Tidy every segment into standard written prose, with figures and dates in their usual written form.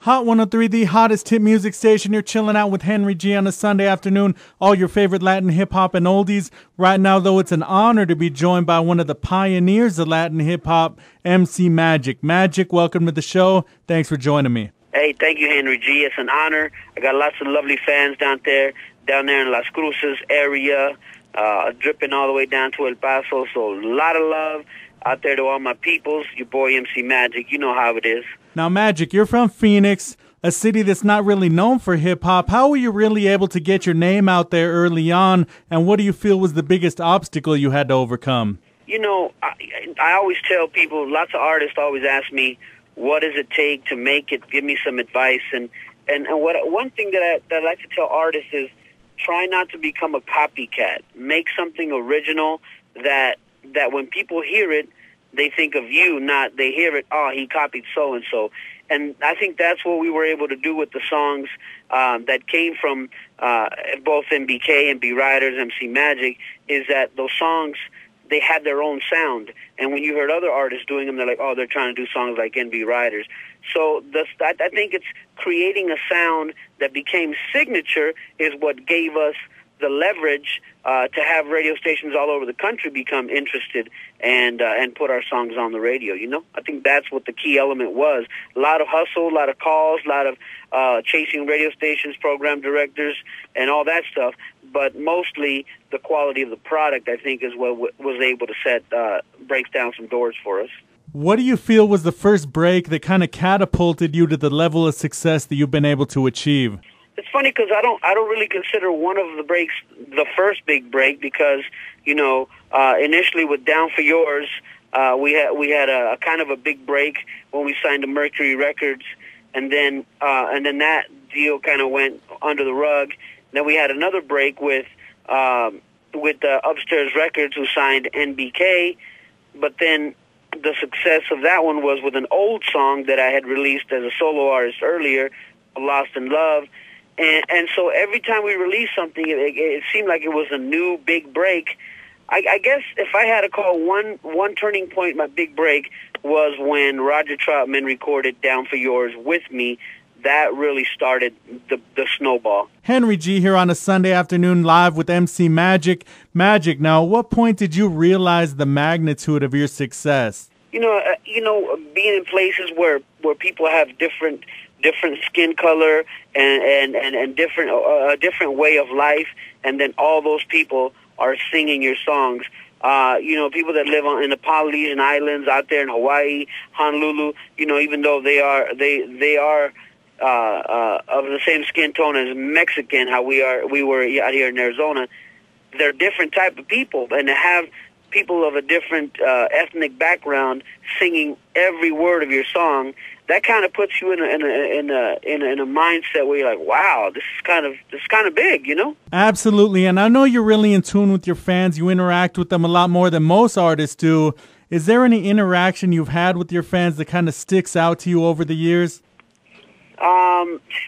Hot 103, the hottest hit music station. You're chilling out with Henry G on a Sunday afternoon. All your favorite Latin hip-hop and oldies. Right now, though, it's an honor to be joined by one of the pioneers of Latin hip-hop, MC Magic. Magic, welcome to the show. Thanks for joining me. Hey, thank you, Henry G. It's an honor. I got lots of lovely fans down there in Las Cruces area, dripping all the way down to El Paso. So a lot of love out there to all my peoples. Your boy, MC Magic. You know how it is. Now, Magic, you're from Phoenix, a city that's not really known for hip-hop. How were you really able to get your name out there early on, and what do you feel was the biggest obstacle you had to overcome? You know, I always tell people, lots of artists always ask me, what does it take to make it? Give me some advice. And one thing that I like to tell artists is try not to become a copycat. Make something original that when people hear it, they think of you, not they hear it, oh, he copied so-and-so. And I think that's what we were able to do with the songs that came from both MBK and B Riders, MC Magic, is that those songs, they had their own sound. And when you heard other artists doing them, they're like, oh, they're trying to do songs like NB Riders. So I think it's creating a sound that became signature is what gave us the leverage to have radio stations all over the country become interested and put our songs on the radio, you know? I think that's what the key element was. A lot of hustle, a lot of calls, a lot of chasing radio stations, program directors, and all that stuff. But mostly the quality of the product, I think, is what was able to breaks down some doors for us. What do you feel was the first break that kind of catapulted you to the level of success that you've been able to achieve? It's funny because I don't really consider one of the breaks the first big break because, you know, initially with Down for Yours, we had a kind of a big break when we signed to Mercury Records, and then that deal kind of went under the rug. Then we had another break with Upstairs Records, who signed NBK, but then the success of that one was with an old song that I had released as a solo artist earlier, Lost in Love. And so every time we released something, it seemed like it was a new big break. I guess if I had to call one turning point, my big break was when Roger Troutman recorded Down for Yours with me. That really started the snowball. Henry G here on a Sunday afternoon live with MC Magic. Magic, now at what point did you realize the magnitude of your success? You know, being in places where people have different skin color and different a different way of life, and then all those people are singing your songs. You know, people that live in the Polynesian Islands, out there in Hawaii, Honolulu. You know, even though they are of the same skin tone as Mexican, how we were out here in Arizona, they're different type of people, and to have people of a different ethnic background singing every word of your song, that kind of puts you in a mindset where you're like, wow, this is kind of big, you know? Absolutely, and I know you're really in tune with your fans. You interact with them a lot more than most artists do. Is there any interaction you've had with your fans that kind of sticks out to you over the years?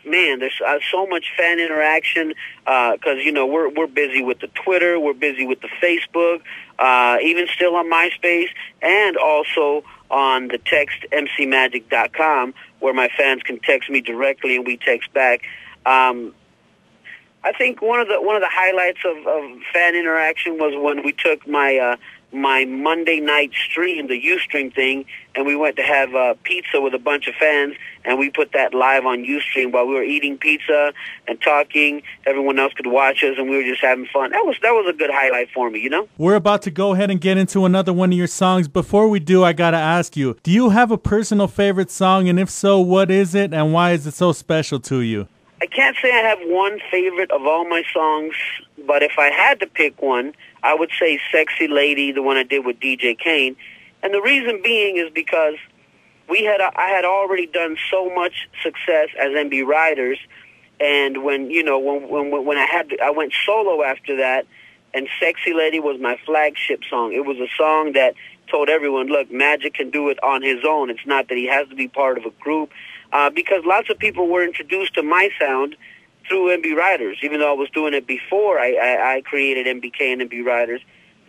Man, there's so much fan interaction because, you know, we're busy with the Twitter, we're busy with the Facebook, even still on MySpace, and also on the text mcmagic.com, where my fans can text me directly and we text back. I think one of the highlights of fan interaction was when we took my Monday night stream, the Ustream thing, and we went to have pizza with a bunch of fans, and we put that live on Ustream while we were eating pizza and talking. Everyone else could watch us, and we were just having fun. That was a good highlight for me, you know? We're about to go ahead and get into another one of your songs. Before we do, I gotta ask you, do you have a personal favorite song, and if so, what is it, and why is it so special to you? I can't say I have one favorite of all my songs, but if I had to pick one, I would say Sexy Lady, the one I did with DJ Kane. And the reason being is because I had already done so much success as NB Riders, and when I went solo after that, and Sexy Lady was my flagship song. It was a song that told everyone, look, Magic can do it on his own. It's not that he has to be part of a group. Because lots of people were introduced to my sound through NB Riders, even though I was doing it before I created MBK and NB Riders.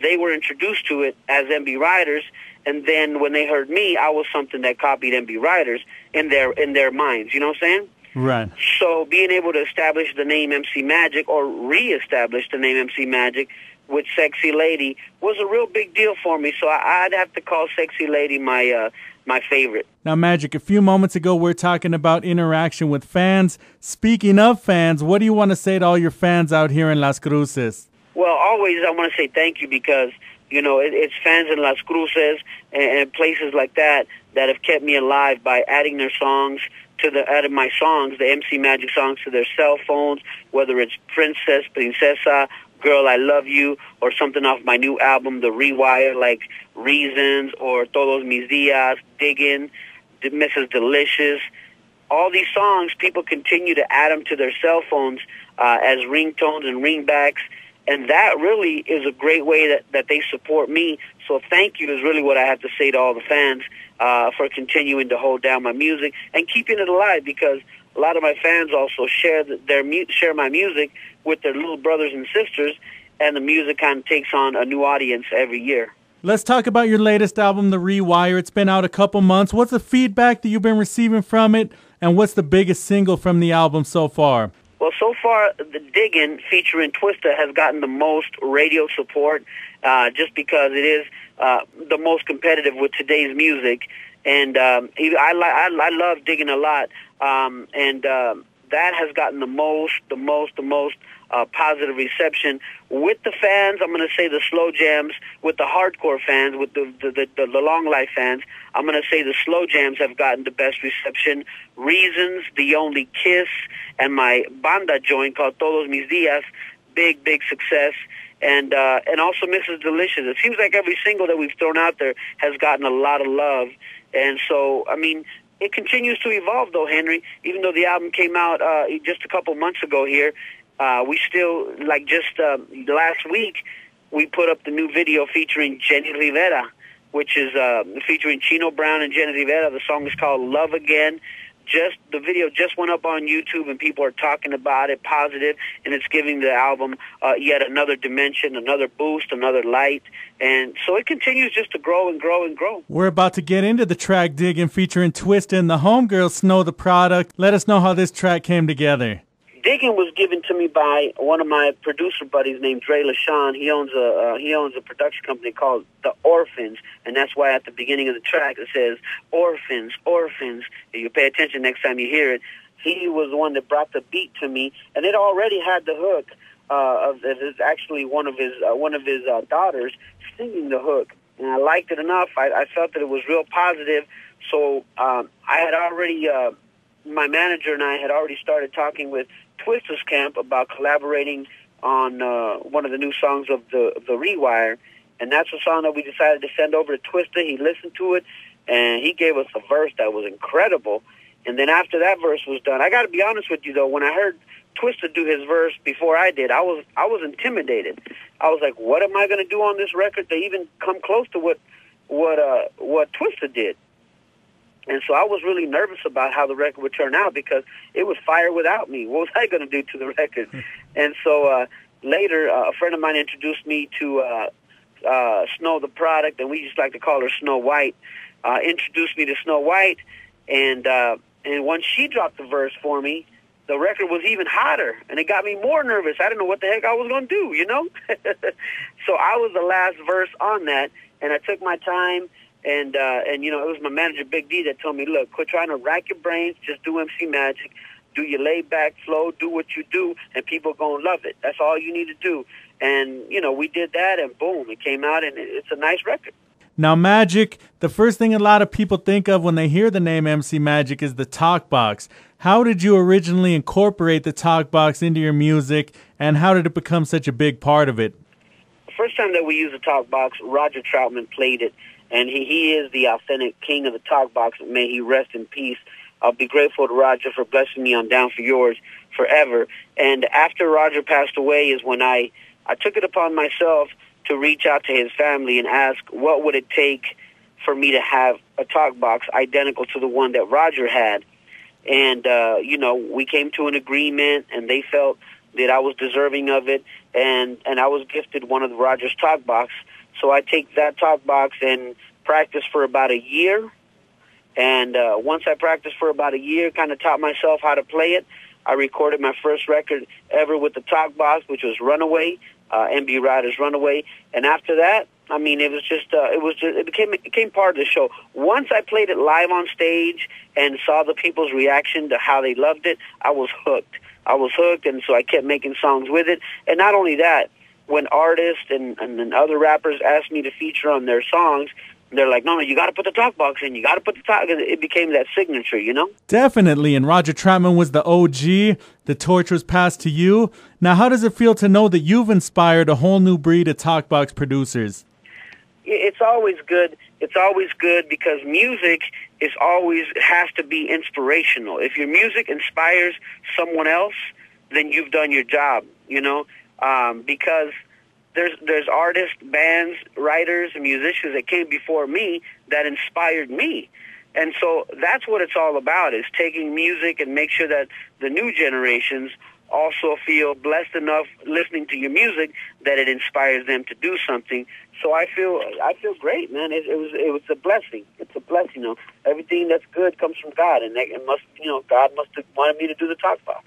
they were introduced to it as MB Riders, and then when they heard me, I was something that copied MB Riders in their minds. You know what I'm saying? Right. So being able to establish the name MC Magic, or reestablish the name MC Magic with Sexy Lady, was a real big deal for me. So I'd have to call Sexy Lady my favorite. Now, Magic, a few moments ago, we're talking about interaction with fans. Speaking of fans, what do you want to say to all your fans out here in Las Cruces? Well, always I want to say thank you, because, you know, it's fans in Las Cruces and places like that that have kept me alive by adding their songs adding my songs, the MC Magic songs, to their cell phones, whether it's Princesa, Girl, I Love You, or something off my new album, The Rewire, like Reasons, or Todos Mis Días, Diggin, Mrs. Delicious. All these songs, people continue to add them to their cell phones as ringtones and ringbacks, and that really is a great way that they support me. So thank you is really what I have to say to all the fans for continuing to hold down my music and keeping it alive, because a lot of my fans also share my music with their little brothers and sisters, and the music kind of takes on a new audience every year. Let's talk about your latest album, The Rewire. It's been out a couple months. What's the feedback that you've been receiving from it, and what's the biggest single from the album so far? Well, so far, the Diggin featuring Twista has gotten the most radio support, just because it is the most competitive with today's music, and I love Diggin a lot, and that has gotten the most positive reception with the fans. I'm going to say the slow jams, with the hardcore fans, with the long life fans. I'm going to say the slow jams have gotten the best reception. Reasons, The Only Kiss, and my banda joint called Todos Mis Días, big success. And also Mrs. Delicious. It seems like every single that we've thrown out there has gotten a lot of love. And so, I mean, it continues to evolve, though, Henry. Even though the album came out just a couple months ago here, we still, like just last week, we put up the new video featuring Jenny Rivera, which is featuring Chino Brown and Jenny Rivera. The song is called Love Again. The video just went up on YouTube, and people are talking about it positive, and it's giving the album yet another dimension, another boost, another light. And so it continues just to grow and grow and grow. We're about to get into the track Diggin featuring Twista and the Homegirls, Snow the Product. Let us know how this track came together. Diggin was given to me by one of my producer buddies named Dre LaShawn. He owns a production company called The Orphans, and that's why at the beginning of the track it says Orphans, Orphans. If you pay attention next time you hear it, he was the one that brought the beat to me, and it already had the hook of actually one of his daughters singing the hook, and I liked it enough. I felt that it was real positive, so I had already. My manager and I had already started talking with Twista's camp about collaborating on one of the new songs of the Rewire, and that's a song that we decided to send over to Twista. He listened to it, and he gave us a verse that was incredible. And then after that verse was done, I got to be honest with you though, when I heard Twista do his verse before I did, I was intimidated. I was like, what am I going to do on this record to even come close to what Twista did? And so I was really nervous about how the record would turn out, because it was fire without me. What was I going to do to the record? And so later, a friend of mine introduced me to Snow the Product, and we just like to call her Snow White. Introduced me to Snow White, and once she dropped the verse for me, the record was even hotter, and it got me more nervous. I didn't know what the heck I was going to do, you know? So I was the last verse on that, and I took my time. And you know, it was my manager, Big D, that told me, look, quit trying to rack your brains, just do MC Magic, do your laid-back flow, do what you do, and people are going to love it. That's all you need to do. And, you know, we did that, and boom, it came out, and it's a nice record. Now, Magic, the first thing a lot of people think of when they hear the name MC Magic is the talkbox. How did you originally incorporate the talkbox into your music, and how did it become such a big part of it? The first time that we used the talkbox, Roger Troutman played it. And he is the authentic king of the talkbox. May he rest in peace. I'll be grateful to Roger for blessing me on Down for Yours forever. And after Roger passed away is when I took it upon myself to reach out to his family and ask what would it take for me to have a talkbox identical to the one that Roger had. And, you know, we came to an agreement, and they felt that I was deserving of it. And I was gifted one of Roger's talkbox So I take that talkbox and practice for about a year. And once I practiced for about a year, kind of taught myself how to play it, I recorded my first record ever with the talkbox, which was Runaway, MB Rider's Runaway. And after that, I mean, it became part of the show. Once I played it live on stage and saw the people's reaction to how they loved it, I was hooked. And so I kept making songs with it. And not only that, when artists and other rappers asked me to feature on their songs, they're like, no, you got to put the talkbox in. You got to put the talk. It became that signature, you know? Definitely. And Roger Troutman was the OG. The torch was passed to you. Now, how does it feel to know that you've inspired a whole new breed of talkbox producers? It's always good. It's always good because music has to be inspirational. If your music inspires someone else, then you've done your job, you know? Because there's artists, bands, writers, and musicians that came before me that inspired me. And so that's what it's all about, is taking music and make sure that the new generations also feel blessed enough listening to your music that it inspires them to do something. So I feel great, man. It was a blessing. It's a blessing, you know. Everything that's good comes from God, and God must have wanted me to do the talkbox.